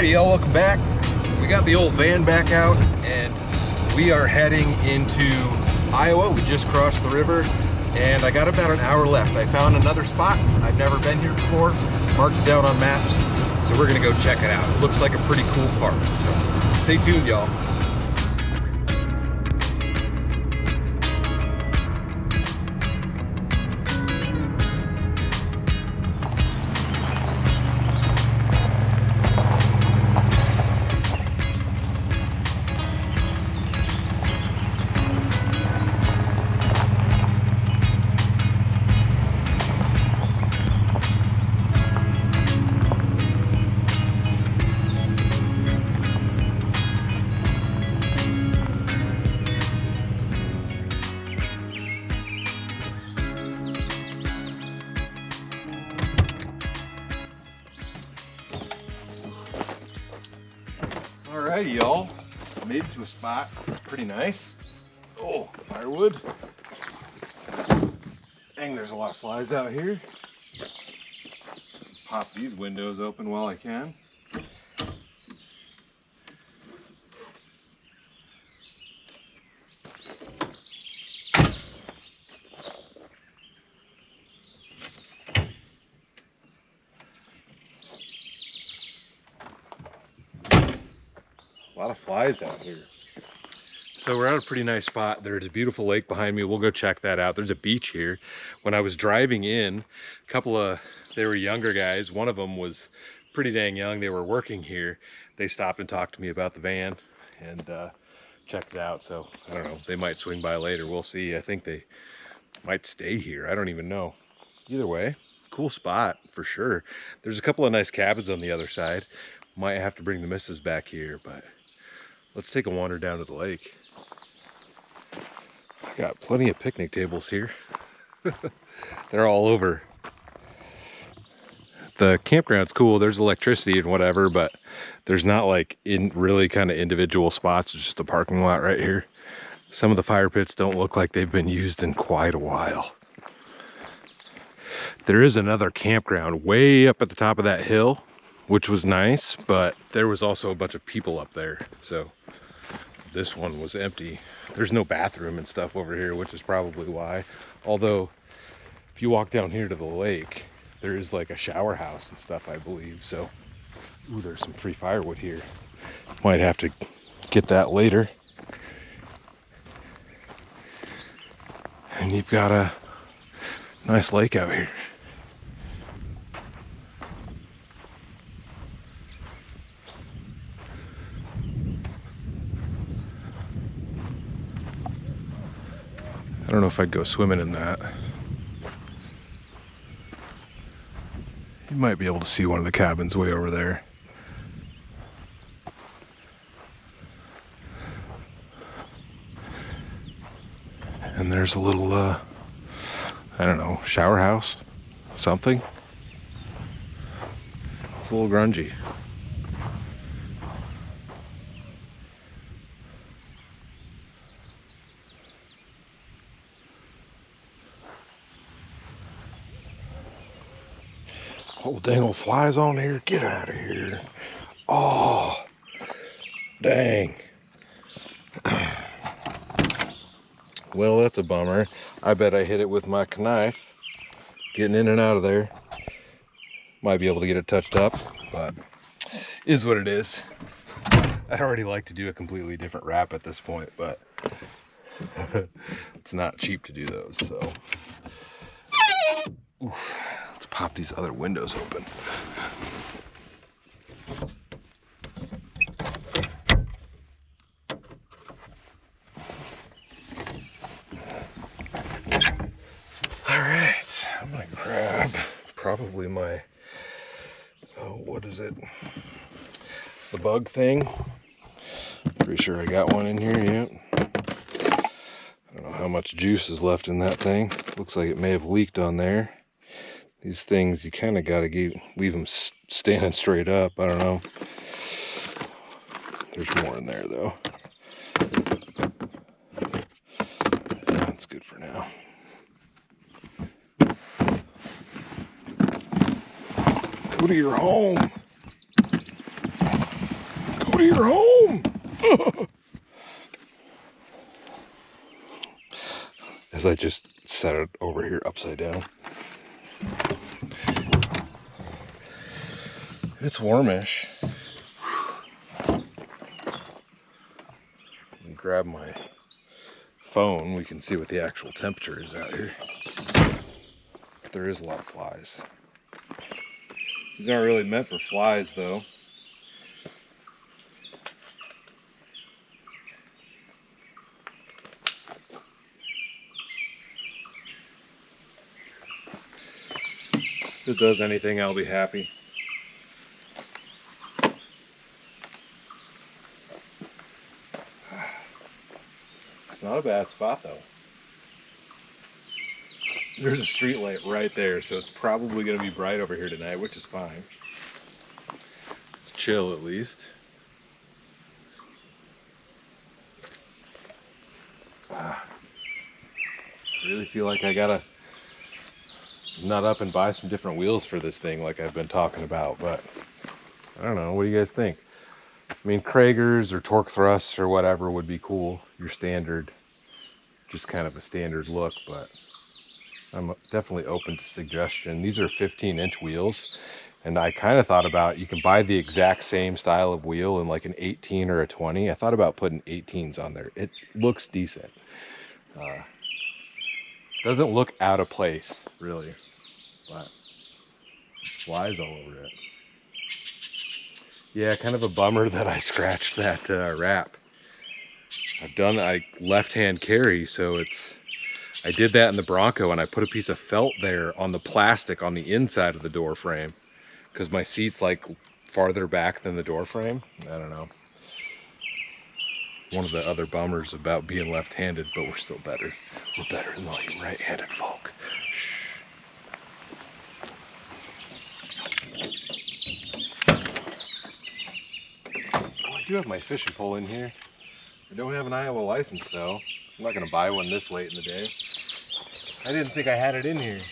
Alrighty, y'all, welcome back. We got the old van back out and we are heading into Iowa. We just crossed the river and I got about an hour left. I found another spot. I've never been here before, marked it down on maps, so we're gonna go check it out. It looks like a pretty cool park, so stay tuned, y'all. Alrighty, y'all, made it to a spot pretty nice. Oh, firewood. Dang, there's a lot of flies out here. Pop these windows open while I can. A lot of flies out here. So we're at a pretty nice spot. There's a beautiful lake behind me. We'll go check that out. There's a beach here. When I was driving in, they were younger guys. One of them was pretty dang young. They were working here. They stopped and talked to me about the van and checked it out. So I don't know, they might swing by later. We'll see. I think they might stay here. I don't even know. Either way, cool spot for sure. There's a couple of nice cabins on the other side. Might have to bring the missus back here, but let's take a wander down to the lake. Got plenty of picnic tables here. They're all over. The campground's cool. There's electricity and whatever, but there's not like in really kind of individual spots. It's just a parking lot right here. Some of the fire pits don't look like they've been used in quite a while. There is another campground way up at the top of that hill, which was nice, but there was also a bunch of people up there. So this one was empty. There's no bathroom and stuff over here, which is probably why. Although if you walk down here to the lake, there is like a shower house and stuff, I believe. So, ooh, there's some free firewood here. Might have to get that later. And you've got a nice lake out here. I don't know if I'd go swimming in that. You might be able to see one of the cabins way over there. And there's a little, I don't know, shower house, something. It's a little grungy. Oh, dang old flies on here. Get out of here. Oh, dang. Well, that's a bummer. I bet I hit it with my knife. Getting in and out of there. Might be able to get it touched up, but is what it is. I'd already like to do a completely different wrap at this point, but it's not cheap to do those, so. Oof. Pop these other windows open. All right, I'm gonna grab probably my, what is it? The bug thing. Pretty sure I got one in here, yep. I don't know how much juice is left in that thing. Looks like it may have leaked on there. These things, you kind of got to leave them standing straight up. I don't know. There's more in there, though. Yeah, that's good for now. Go to your home. out of your home. As I just set it over here upside down. It's warmish. Let me grab my phone. We can see what the actual temperature is out here. There is a lot of flies. These aren't really meant for flies though. If it does anything, I'll be happy. It's not a bad spot though. There's a street light right there, so it's probably going to be bright over here tonight, which is fine. It's chill at least. I really feel like I gotta nut up and buy some different wheels for this thing like I've been talking about, but I don't know. What do you guys think? I mean, Kragers or torque thrusts or whatever would be cool. Your standard, just kind of a standard look, but I'm definitely open to suggestion. These are 15-inch wheels, and I kind of thought about, you can buy the exact same style of wheel in like an 18 or a 20. I thought about putting 18s on there. It looks decent. Doesn't look out of place, really, but flies all over it. Yeah, kind of a bummer that I scratched that wrap. I left-hand carry, so I did that in the Bronco, and I put a piece of felt there on the plastic on the inside of the door frame because my seat's like farther back than the door frame. I don't know. One of the other bummers about being left-handed, but we're still better. We're better than all you right-handed folk. Shh. Oh, I do have my fishing pole in here. I don't have an Iowa license though. I'm not gonna buy one this late in the day. I didn't think I had it in here.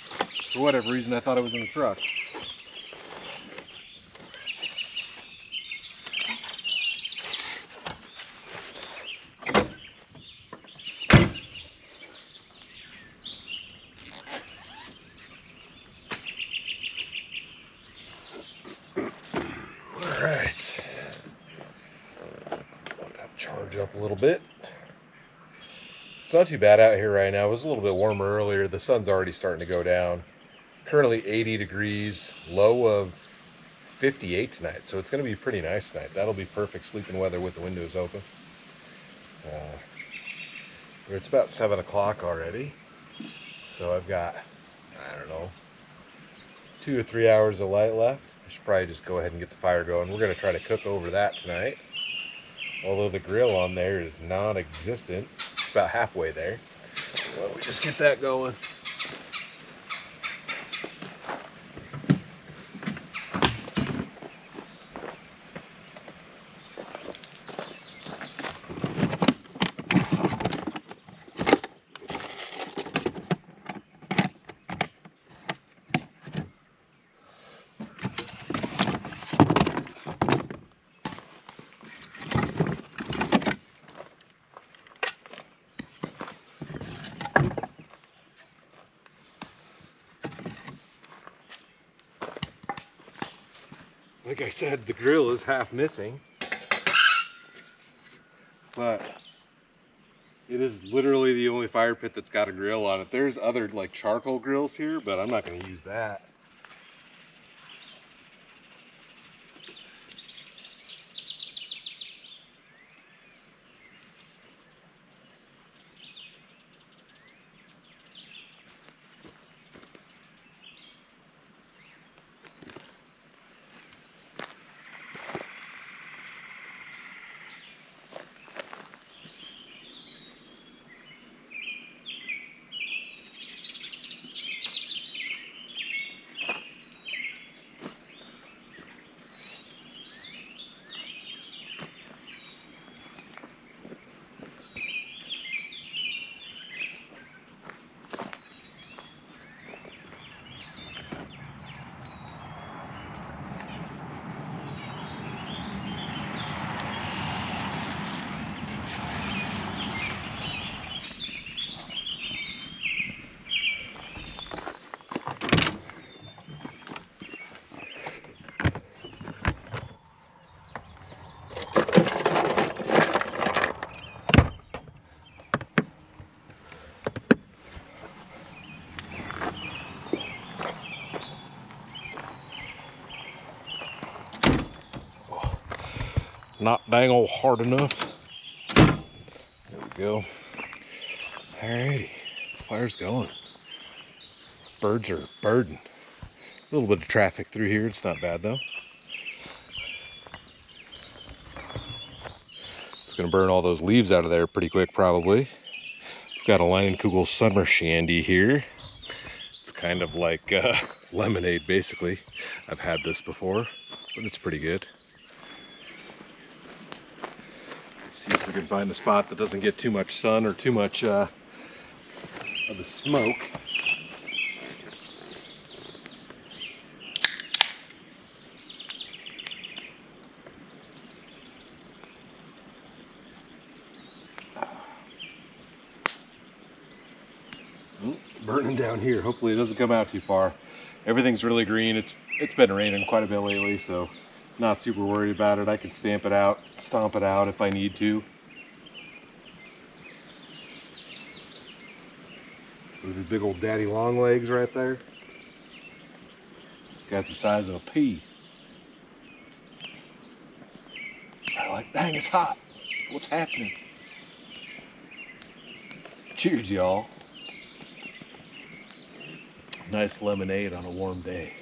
For whatever reason, I thought it was in the truck. All right. Let that charge up a little bit. It's not too bad out here right now. It was a little bit warmer earlier. The sun's already starting to go down. Currently 80 degrees, low of 58 tonight. So it's going to be pretty nice tonight. That'll be perfect sleeping weather with the windows open. It's about 7 o'clock already. So I've got, I don't know, 2 to 3 hours of light left. I should probably just go ahead and get the fire going. We're going to try to cook over that tonight. Although the grill on there is non-existent. It's about halfway there. Why don't we just get that going? Like I said, the grill is half missing, but it is literally the only fire pit that's got a grill on it. There's other like charcoal grills here, but I'm not going to use that. Not dang old hard enough. There we go. Alrighty, fire's going. Birds are birding. A little bit of traffic through here. It's not bad though. It's gonna burn all those leaves out of there pretty quick probably. Got a Leinenkugel summer shandy here. It's kind of like lemonade basically. I've had this before, but it's pretty good. Let's see if we can find a spot that doesn't get too much sun or too much of the smoke. Burning down here. Hopefully it doesn't come out too far. Everything's really green. It's been raining quite a bit lately, so not super worried about it. I can stomp it out if I need to. Those are big old daddy long legs right there. Guy's the size of a pea. I'm like, dang, it's hot. What's happening? Cheers, y'all. Nice lemonade on a warm day.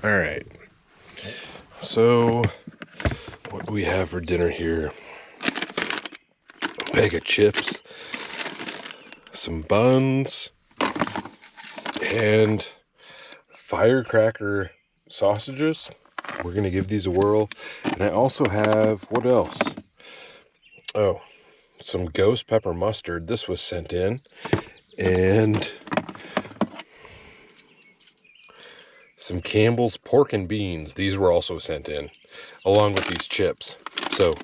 All right. So, what do we have for dinner here? A bag of chips, some buns, and firecracker sausages. We're gonna give these a whirl. And I also have, what else? Oh, some ghost pepper mustard. This was sent in. And some Campbell's pork and beans. These were also sent in, along with these chips. So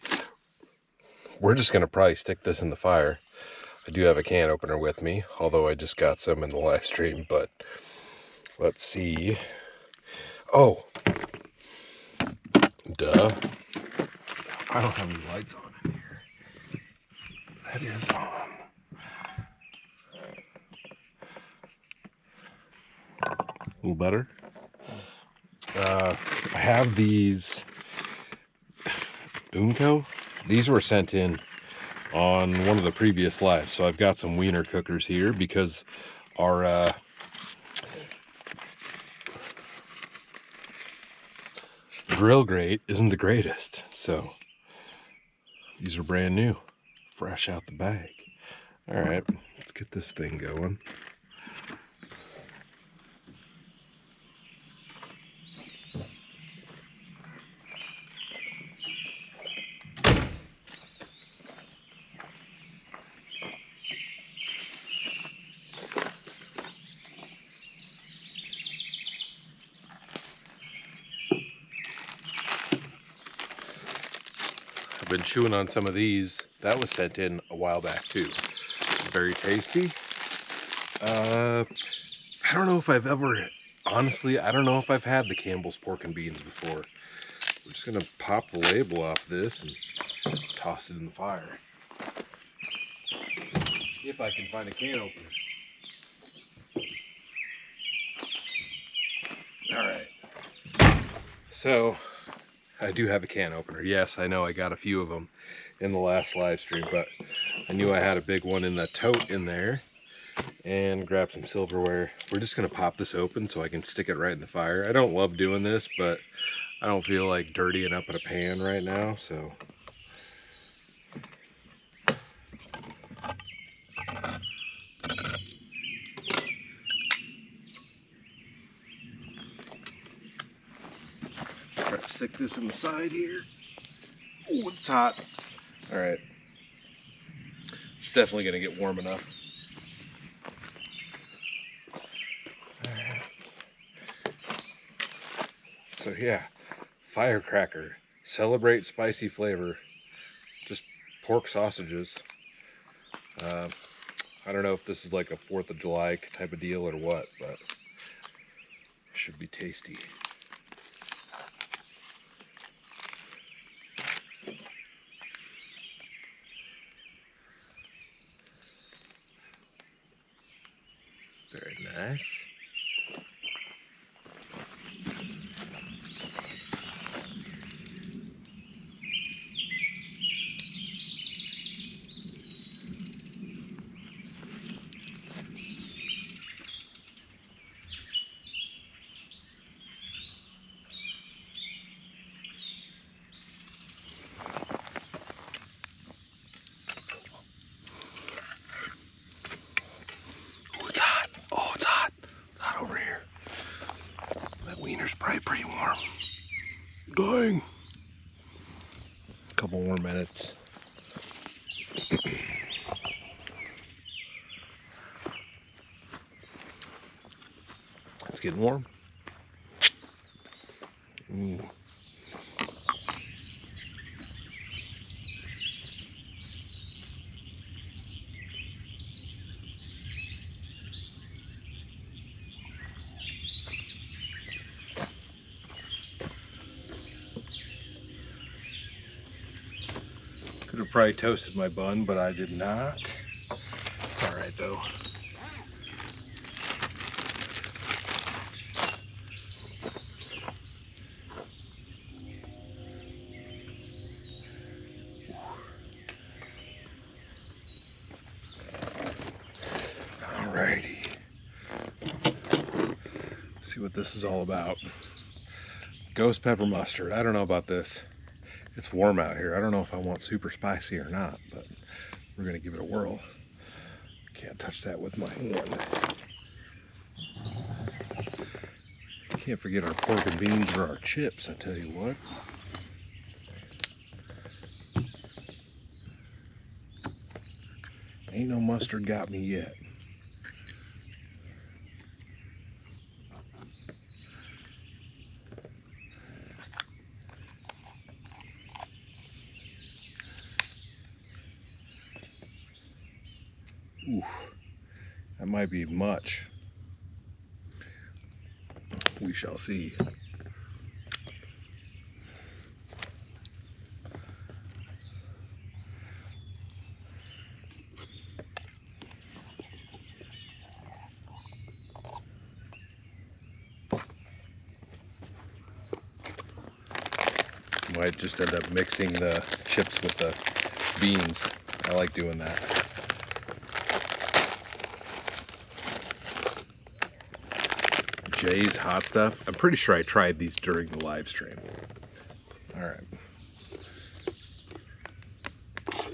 we're just gonna probably stick this in the fire. I do have a can opener with me, although I just got some in the live stream, but let's see. Oh, duh. I don't have any lights on in here. That is on. A little better. I have these Unco. These were sent in on one of the previous lives, so I've got some wiener cookers here because our grill grate isn't the greatest. So these are brand new, fresh out the bag. All right, let's get this thing going. I've been chewing on some of these. That was sent in a while back too. Very tasty. I don't know if I've ever, honestly, I don't know if I've had the Campbell's pork and beans before. We're just gonna pop the label off this and toss it in the fire. If I can find a can opener. All right. So I do have a can opener. Yes, I know I got a few of them in the last live stream, but I knew I had a big one in the tote in there, and grab some silverware. We're just gonna pop this open so I can stick it right in the fire. I don't love doing this, but I don't feel like dirtying up in a pan right now, so. Try to stick this in the side here. Oh, it's hot. All right. It's definitely gonna get warm enough. So yeah, firecracker, celebrate spicy flavor, just pork sausages. I don't know if this is like a 4th of July type of deal or what, but it should be tasty. Very nice. Probably pretty warm. Dang. A couple more minutes. It's getting warm. Ooh. Could have probably toasted my bun, but I did not. It's all right though. Alrighty. See what this is all about. Ghost pepper mustard. I don't know about this. It's warm out here. I don't know if I want super spicy or not, but we're gonna give it a whirl. Can't touch that with my hand. Can't forget our pork and beans or our chips, I tell you what. Ain't no mustard got me yet. Oof, that might be much. We shall see. Might just end up mixing the chips with the beans. I like doing that. Jay's hot stuff. I'm pretty sure I tried these during the live stream. All right. Let's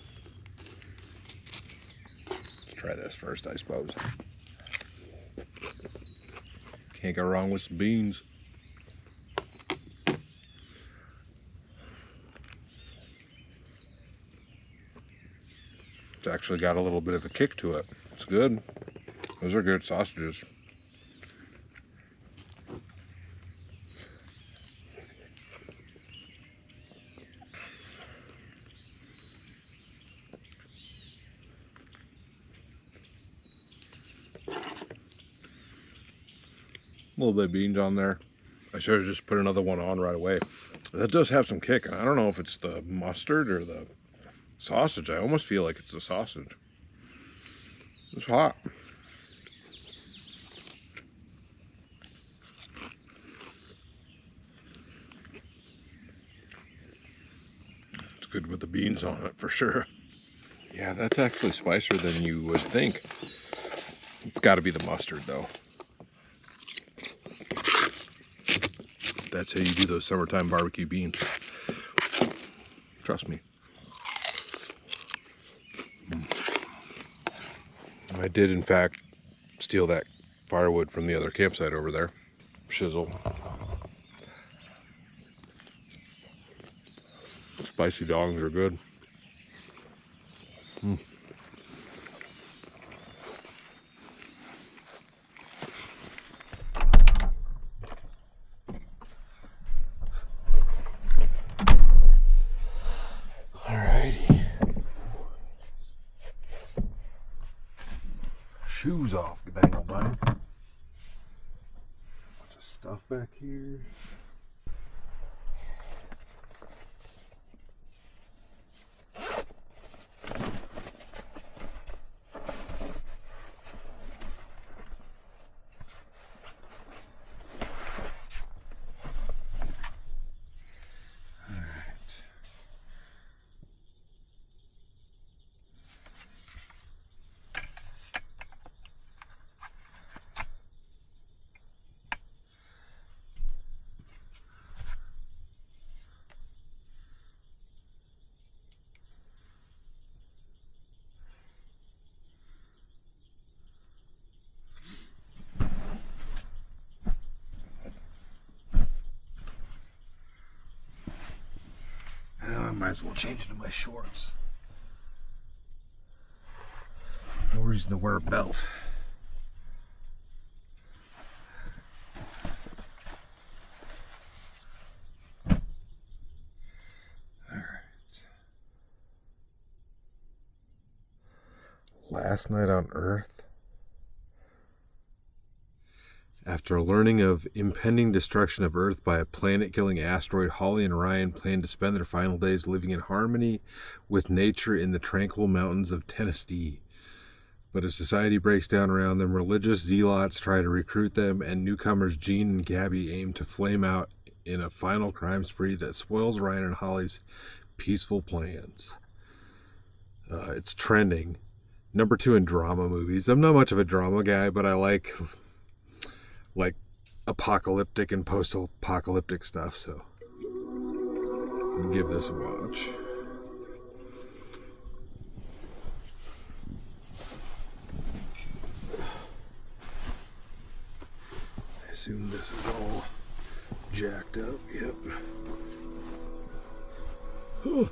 try this first, I suppose. Can't go wrong with some beans. It's actually got a little bit of a kick to it. It's good. Those are good sausages. A little bit of beans on there. I should have just put another one on right away. That does have some kick. I don't know if it's the mustard or the sausage. I almost feel like it's the sausage. It's hot. It's good with the beans on it for sure. Yeah, that's actually spicier than you would think. It's got to be the mustard though. That's how you do those summertime barbecue beans. Trust me. I did, in fact, steal that firewood from the other campsite over there. Shizzle. Spicy dongs are good. Shoes off, dangle bang. Bunch of stuff back here. as well change into my shorts. No reason to wear a belt. Last night on Earth. After learning of impending destruction of Earth by a planet-killing asteroid, Holly and Ryan plan to spend their final days living in harmony with nature in the tranquil mountains of Tennessee. But as society breaks down around them, religious zealots try to recruit them, and newcomers Gene and Gabby aim to flame out in a final crime spree that spoils Ryan and Holly's peaceful plans. It's trending. Number 2 in drama movies. I'm not much of a drama guy, but I like apocalyptic and post-apocalyptic stuff, so I'll give this a watch. I assume this is all jacked up. Yep. Whew.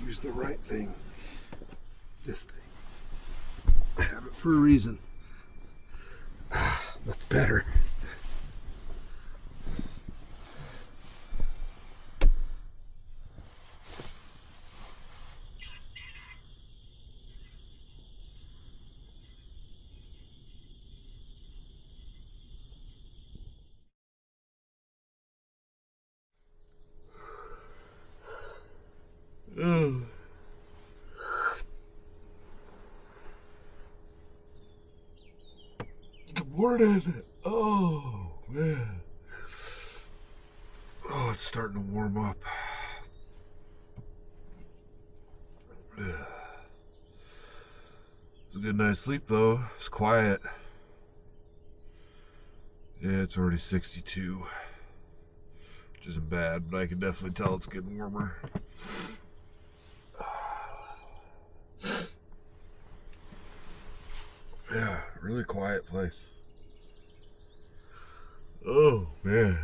Use the right thing. This thing. I have it for a reason. That's better. Good morning. Oh, man. Oh, it's starting to warm up. It's a good night's sleep, though. It's quiet. Yeah, it's already 62. Which isn't bad, but I can definitely tell it's getting warmer. Yeah, really quiet place. Oh, man.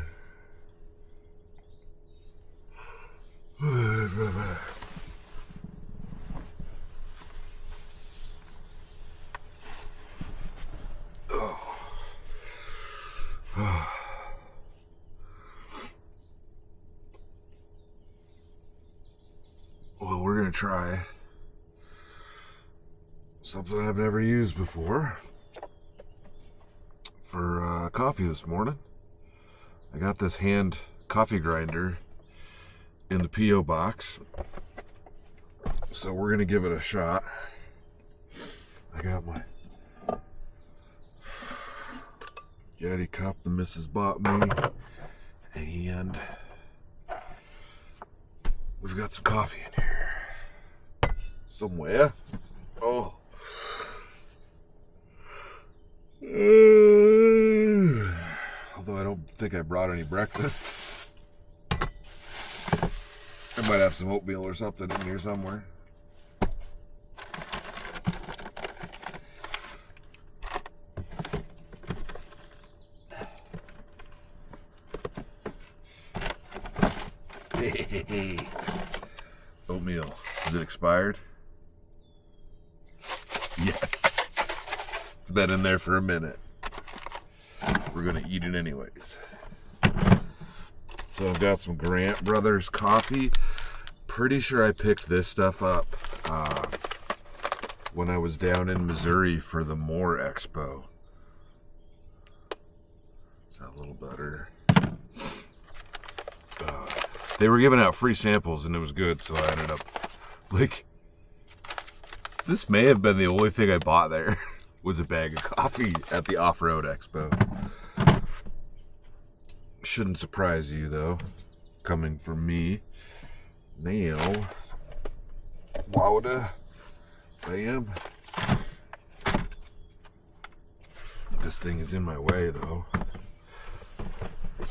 Well, we're gonna try something I've never used before for coffee this morning. I got this hand coffee grinder in the P.O. box, so we're gonna give it a shot. I got my Quady cup the missus bought me, and we've got some coffee in here somewhere. Oh. Although I don't think I brought any breakfast. I might have some oatmeal or something in here somewhere. Hey. Oatmeal. Is it expired? Yes. It's been in there for a minute. We're gonna eat it anyways. So I've got some Grant Brothers coffee. Pretty sure I picked this stuff up when I was down in Missouri for the More Expo. Is that a little better? They were giving out free samples and it was good, so I ended up this may have been the only thing I bought there was a bag of coffee at the Off-Road Expo. Shouldn't surprise you though, coming from me. Now, wowda, bam. This thing is in my way though.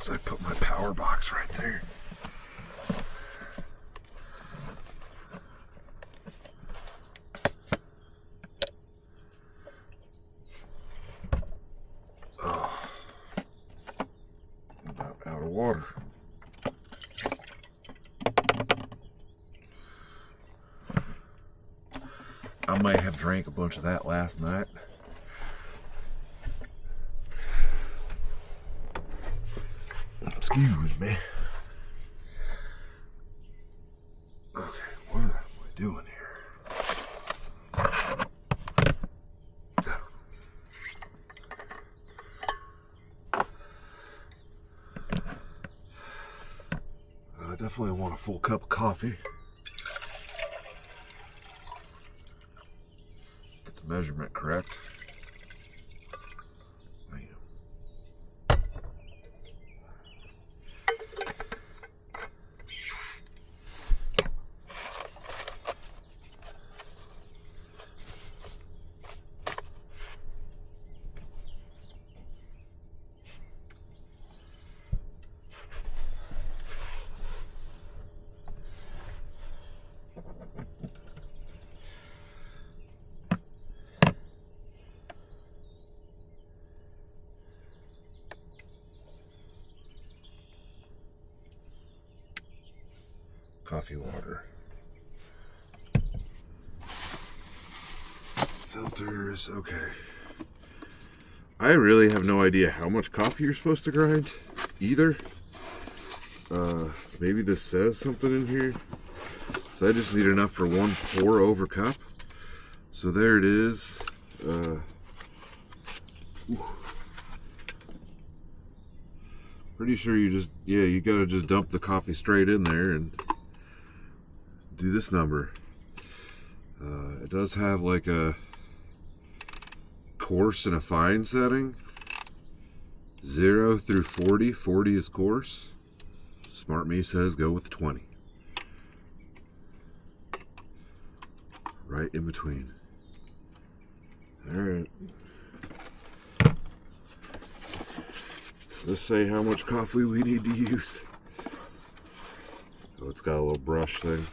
because I put my power box right there. Oh, about out of water. I might have drank a bunch of that last night. Excuse me. Okay, what am I doing here? I definitely want a full cup of coffee. Get the measurement correct. Coffee water. Filters, okay. I really have no idea how much coffee you're supposed to grind either. Maybe this says something in here. So I just need enough for one pour over cup. So there it is. Pretty sure you gotta just dump the coffee straight in there and do this number. It does have like a coarse and a fine setting. 0 through 40. 40 is coarse. Smart Me says go with 20. Right in between. Alright. Let's say how much coffee we need to use. Oh, it's got a little brush thing.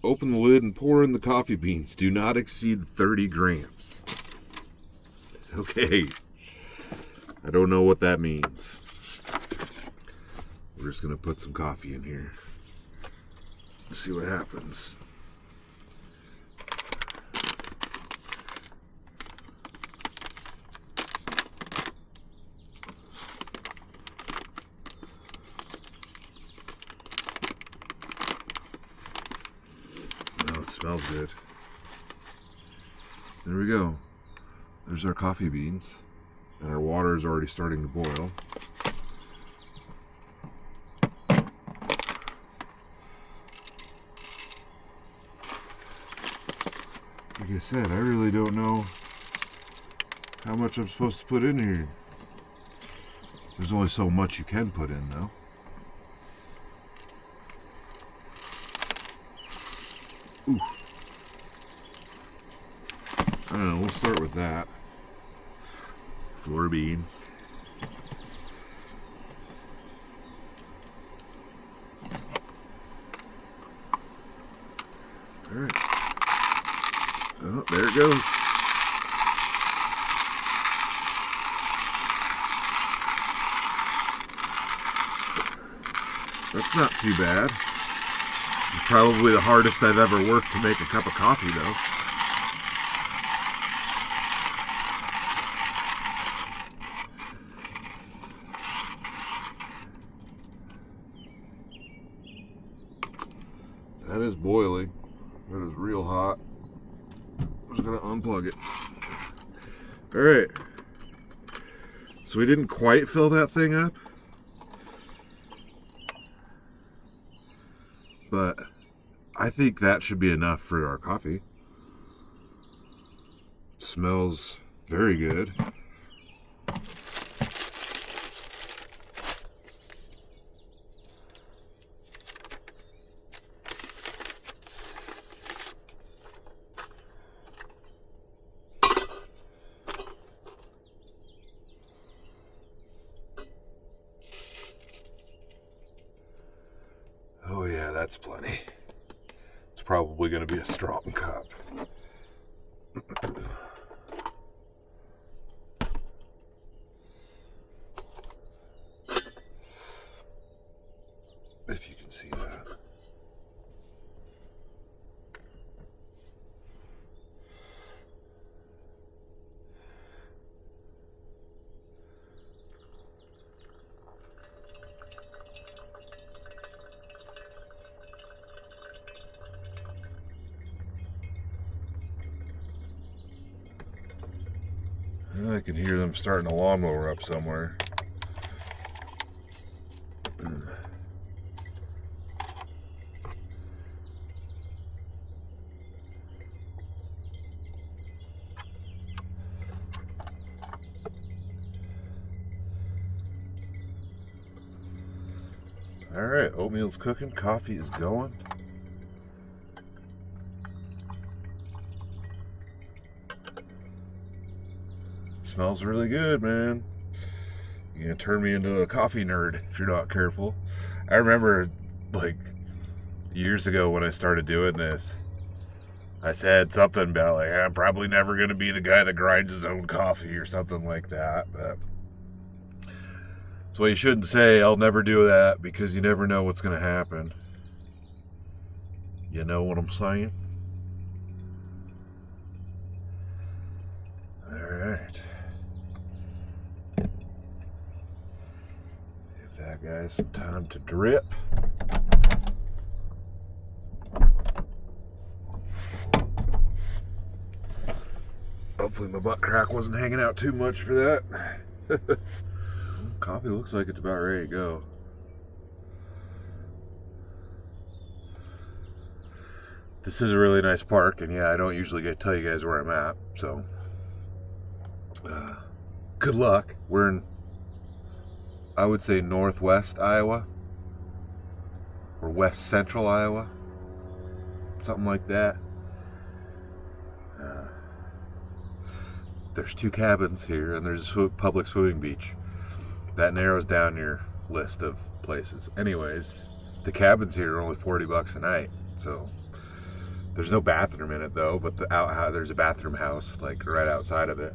Open the lid and pour in the coffee beans. Do not exceed 30 grams. Okay. I don't know what that means. We're just going to put some coffee in here. See what happens. Smells good. There we go. There's our coffee beans. And our water is already starting to boil. Like I said, I really don't know how much I'm supposed to put in here. There's only so much you can put in, though. Ooh. I don't know, we'll start with that. 4 beans. Alright. Oh, there it goes. That's not too bad. It's probably the hardest I've ever worked to make a cup of coffee, though. That is boiling. That is real hot. I'm just going to unplug it. Alright. So we didn't quite fill that thing up. But I think that should be enough for our coffee. It smells very good. that's plenty. It's probably going to be a strong cup. If you can see that. I can hear them starting a lawnmower up somewhere. All right, oatmeal's cooking, coffee is going. Smells really good, man. You're gonna turn me into a coffee nerd if you're not careful. I remember, like, years ago when I started doing this, I said something about, like, I'm probably never gonna be the guy that grinds his own coffee or something like that. But so you shouldn't say I'll never do that, because you never know what's gonna happen. You know what I'm saying? All right. That guy some time to drip. Hopefully my butt crack wasn't hanging out too much for that. Coffee looks like it's about ready to go. This is a really nice park, and yeah, I don't usually get to tell you guys where I'm at, so good luck. We're in, I would say, northwest Iowa or west central Iowa, something like that. There's 2 cabins here, and there's a public swimming beach. That narrows down your list of places. Anyways, the cabins here are only $40 a night, so there's no bathroom in it though. But there's a bathroom house like right outside of it.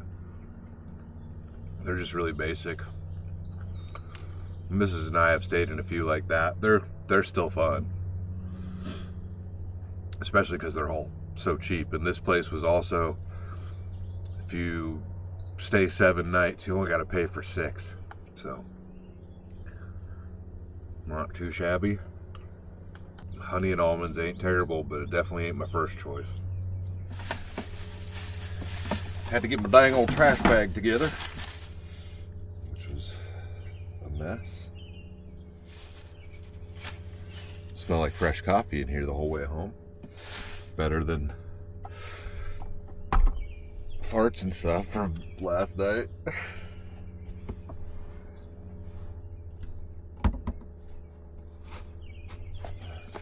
They're just really basic. Mrs. and I have stayed in a few like that. They're still fun, especially because they're all so cheap. And this place was also, if you stay 7 nights, you only got to pay for 6. So not too shabby. Honey and almonds ain't terrible, but it definitely ain't my first choice. Had to get my dang old trash bag together, which was a mess. Smell like fresh coffee in here the whole way home. Better than farts and stuff from last night.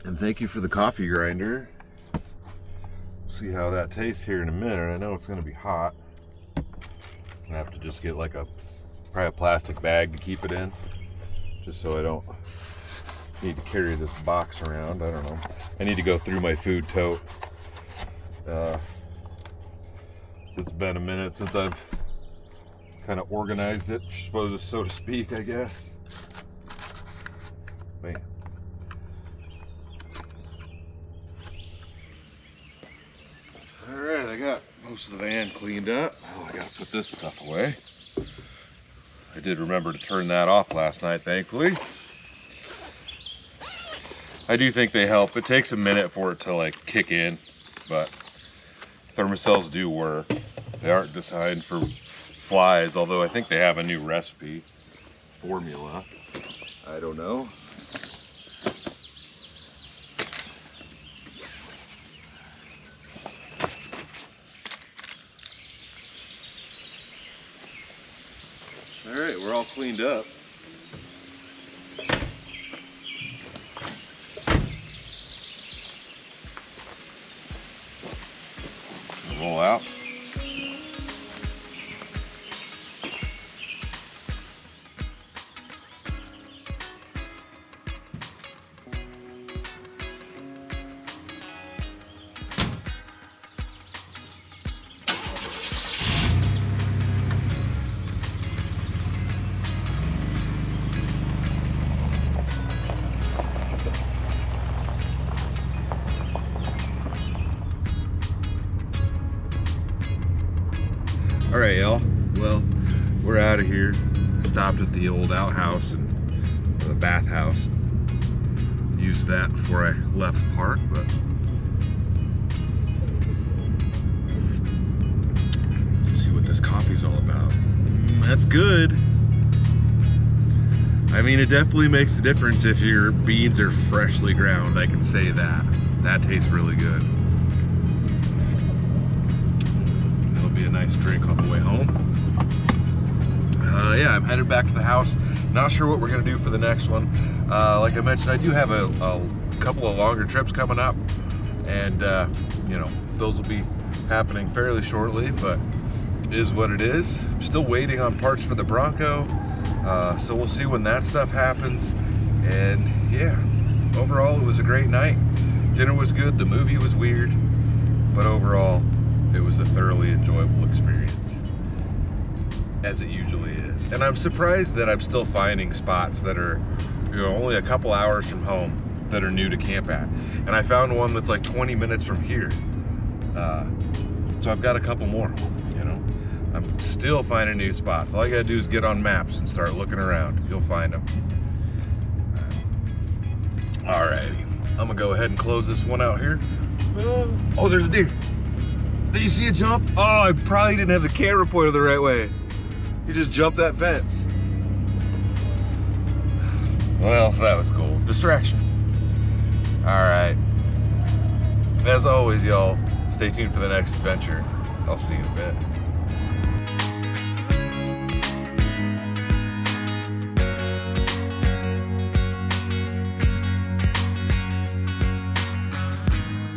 And thank you for the coffee grinder. See how that tastes here in a minute. I know it's going to be hot. I'm going to have to just get like probably a plastic bag to keep it in, just so I don't need to carry this box around. I don't know. I need to go through my food tote. So it's been a minute since I've kind of organized it, so to speak, I guess. Man. Alright, I got most of the van cleaned up. Oh, I gotta put this stuff away. I did remember to turn that off last night, thankfully. I do think they help. It takes a minute for it to like kick in, but thermocells do work. They aren't designed for flies, although I think they have a new recipe formula. I don't know. All right, we're all cleaned up. Roll out. All right, y'all. Well, we're out of here. Stopped at the old outhouse and the bathhouse. Used that before I left the park, but let's see what this coffee's all about. That's good. I mean, it definitely makes a difference if your beans are freshly ground. I can say that. That tastes really good. It'll be a nice drink on the way home. Yeah, I'm headed back to the house. Not sure what we're gonna do for the next one. Like I mentioned, I do have a couple of longer trips coming up, and you know, those will be happening fairly shortly, but is what it is. I'm still waiting on parts for the Bronco, so we'll see when that stuff happens. And yeah, overall it was a great night. Dinner was good, the movie was weird, but overall it was a thoroughly enjoyable experience, as it usually is. And I'm surprised that I'm still finding spots that are, you know, only a couple hours from home that are new to camp at. And I found one that's like 20 minutes from here. So I've got a couple more, you know. I'm still finding new spots. All you gotta do is get on maps and start looking around. You'll find them. Alrighty, I'm gonna go ahead and close this one out here. Oh, there's a deer. Did you see it jump? Oh, I probably didn't have the camera pointed the right way. He just jumped that fence. Well, that was cool. Distraction. All right. As always, y'all, stay tuned for the next adventure. I'll see you in a bit.